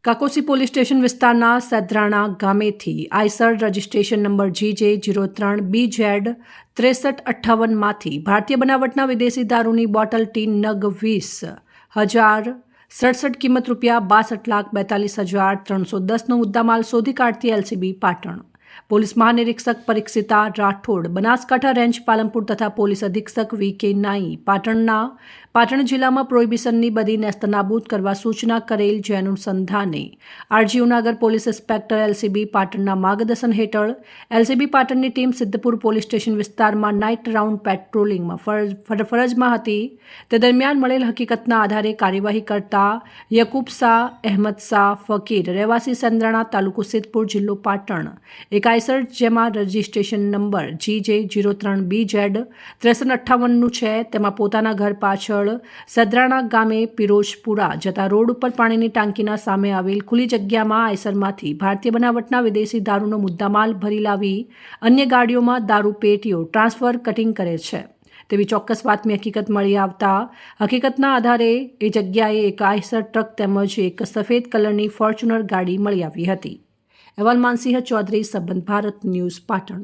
કાકોસી police station વિસ્તારના સેદ્રાણા ગામેથી Eicher registration number GJ03BZ 6358માંથી ભારતીય બનાવટના વિદેશી દારૂની બોટલ ટીન નગ 20,067 કિંમત ₹62,42,310નો મુદ્દામાલ શોધી કાઢતી LCB પાટણ પોલીસ મહાનિરીક્ષક પરીક્ષિતા રાઠોડ, બનાસકાંઠા રેન્જ પાલનપુર તથા પોલીસ અધિક્ષક VK નાઈ પાટણ જિલ્લામાં પ્રોહિબિશનની બધી નેસ્તનાબૂદ કરવા સૂચના કરેલ, જે અનુસંધાને RG Unagar police inspector LCB પાટણના માર્ગદર્શન હેઠળ LCB પાટણની ટીમ સિદ્ધપુર પોલીસ સ્ટેશન વિસ્તારમાં નાઇટ રાઉન્ડ પેટ્રોલિંગમાં ફરજમાં હતી. તે દરમિયાન મળેલ હકીકતના આધારે કાર્યવાહી કરતા યકુબ શાહ, અહેમદ શાહ ફકીર, રહેવાસી સેન્દ્રાણા, તાલુકો સિદ્ધપુર, જિલ્લો પાટણ, એક આઈસર જેમાં રજિસ્ટ્રેશન નંબર GJ03BZ 6358નું છે, તેમાં પોતાના ઘર પાછળ સેદ્રાણા ગામે પિરોજપુરા જતા રોડ ઉપર પાણીની ટાંકીના સામે આવેલ ખુલ્લી જગ્યામાં આઈસરમાંથી ભારતીય બનાવટના વિદેશી દારૂનો મુદ્દામાલ ભરી લાવી અન્ય ગાડીઓમાં દારૂ પેટીઓ ટ્રાન્સફર કટિંગ કરે છે તેવી ચોક્કસ બાતમી હકીકત મળી આવતા હકીકતના આધારે એ જગ્યાએ એક આઈસર ટ્રક તેમજ એક સફેદ કલરની ફોર્ચ્યુનર ગાડી મળી આવી હતી. અહેવાલ માનસિંહ ચૌધરી, સંબંધ ભારત ન્યૂઝ, પાટણ.